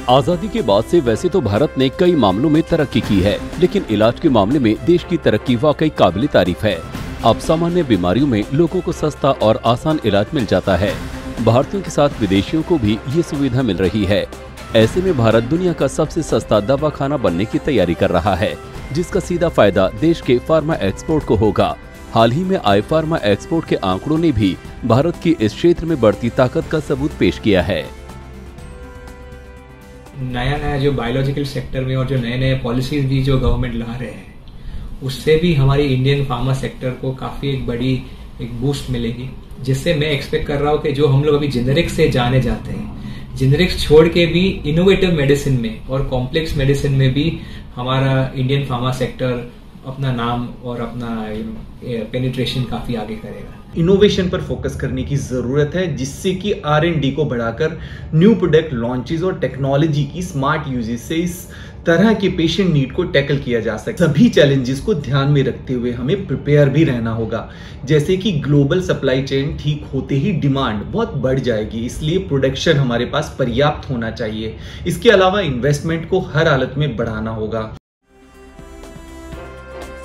आजादी के बाद से वैसे तो भारत ने कई मामलों में तरक्की की है, लेकिन इलाज के मामले में देश की तरक्की वाकई काबिल तारीफ है। अब सामान्य बीमारियों में लोगों को सस्ता और आसान इलाज मिल जाता है। भारतीयों के साथ विदेशियों को भी ये सुविधा मिल रही है। ऐसे में भारत दुनिया का सबसे सस्ता दवाखाना बनने की तैयारी कर रहा है, जिसका सीधा फायदा देश के फार्मा एक्सपोर्ट को होगा। हाल ही में आए फार्मा एक्सपोर्ट के आंकड़ों ने भी भारत की इस क्षेत्र में बढ़ती ताकत का सबूत पेश किया है। नया जो बायोलॉजिकल सेक्टर में और जो नए पॉलिसीज भी जो गवर्नमेंट ला रहे हैं, उससे भी हमारी इंडियन फार्मा सेक्टर को काफी एक बूस्ट मिलेगी, जिससे मैं एक्सपेक्ट कर रहा हूँ कि जो हम लोग अभी जेनेरिक्स से जाने जाते हैं, जेनेरिक्स छोड़ के भी इनोवेटिव मेडिसिन में और कॉम्प्लेक्स मेडिसिन में भी हमारा इंडियन फार्मा सेक्टर अपना नाम और अपना पेनिट्रेशन काफी आगे करेगा। इनोवेशन पर फोकस करने की जरूरत है, जिससे कि R&D को बढ़ाकर न्यू प्रोडक्ट लॉन्चेस और टेक्नोलॉजी की स्मार्ट यूजेस से इस तरह के पेशेंट नीड को टैकल किया जा सके। सभी चैलेंजेस को ध्यान में रखते हुए हमें प्रिपेयर भी रहना होगा, जैसे कि ग्लोबल सप्लाई चेन ठीक होते ही डिमांड बहुत बढ़ जाएगी, इसलिए प्रोडक्शन हमारे पास पर्याप्त होना चाहिए। इसके अलावा इन्वेस्टमेंट को हर हालत में बढ़ाना होगा।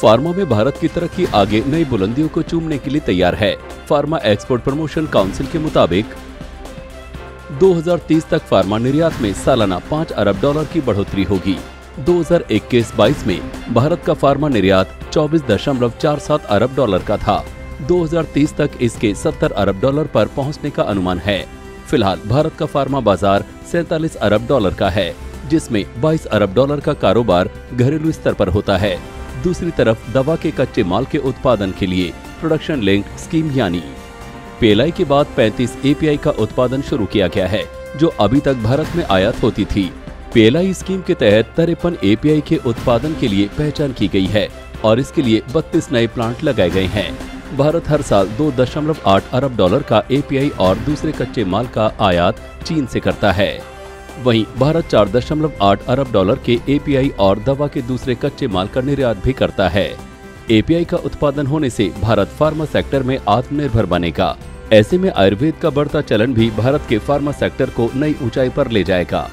फार्मा में भारत की तरक्की आगे नई बुलंदियों को चूमने के लिए तैयार है। फार्मा एक्सपोर्ट प्रमोशन काउंसिल के मुताबिक 2030 तक फार्मा निर्यात में सालाना $5 अरब की बढ़ोतरी होगी। 2021-22 में भारत का फार्मा निर्यात $24.47 अरब का था। 2030 तक इसके $70 अरब पर पहुंचने का अनुमान है। फिलहाल भारत का फार्मा बाजार $47 अरब का है, जिसमें $22 अरब का कारोबार घरेलू स्तर पर होता है। दूसरी तरफ दवा के कच्चे माल के उत्पादन के लिए प्रोडक्शन लिंक स्कीम यानी PLI के बाद 35 API का उत्पादन शुरू किया गया है, जो अभी तक भारत में आयात होती थी। PLI स्कीम के तहत 53 API के उत्पादन के लिए पहचान की गई है और इसके लिए 32 नए प्लांट लगाए गए हैं। भारत हर साल $2.8 अरब का API और दूसरे कच्चे माल का आयात चीन से करता है। वहीं भारत $4.8 अरब के API और दवा के दूसरे कच्चे माल का निर्यात भी करता है। API का उत्पादन होने से भारत फार्मा सेक्टर में आत्मनिर्भर बनेगा। ऐसे में आयुर्वेद का बढ़ता चलन भी भारत के फार्मा सेक्टर को नई ऊंचाई पर ले जाएगा।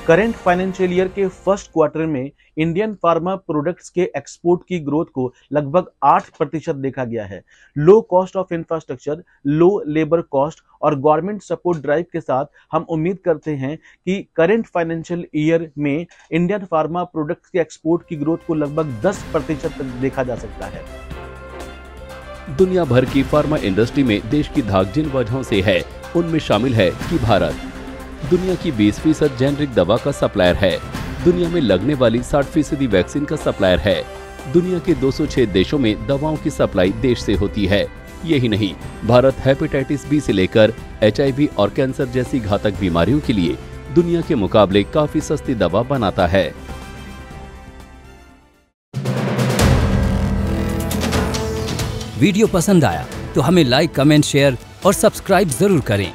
करंट फाइनेंशियल ईयर के फर्स्ट क्वार्टर में इंडियन फार्मा प्रोडक्ट्स के एक्सपोर्ट की ग्रोथ को लगभग 8% देखा गया है। Low cost of infrastructure, low labour cost और गवर्नमेंट सपोर्ट ड्राइव के साथ हम उम्मीद करते हैं कि करंट फाइनेंशियल ईयर में इंडियन फार्मा प्रोडक्ट्स के एक्सपोर्ट की ग्रोथ को लगभग 10% तक देखा जा सकता है। दुनिया भर की फार्मा इंडस्ट्री में देश की धाक जिन वजहों से है, उनमें शामिल है कि भारत दुनिया की 20% जेनरिक दवा का सप्लायर है, दुनिया में लगने वाली 60% वैक्सीन का सप्लायर है, दुनिया के 206 देशों में दवाओं की सप्लाई देश से होती है। यही नहीं, भारत हेपेटाइटिस बी से लेकर HIV और कैंसर जैसी घातक बीमारियों के लिए दुनिया के मुकाबले काफी सस्ती दवा बनाता है। वीडियो पसंद आया तो हमें लाइक, कमेंट, शेयर और सब्सक्राइब जरूर करें।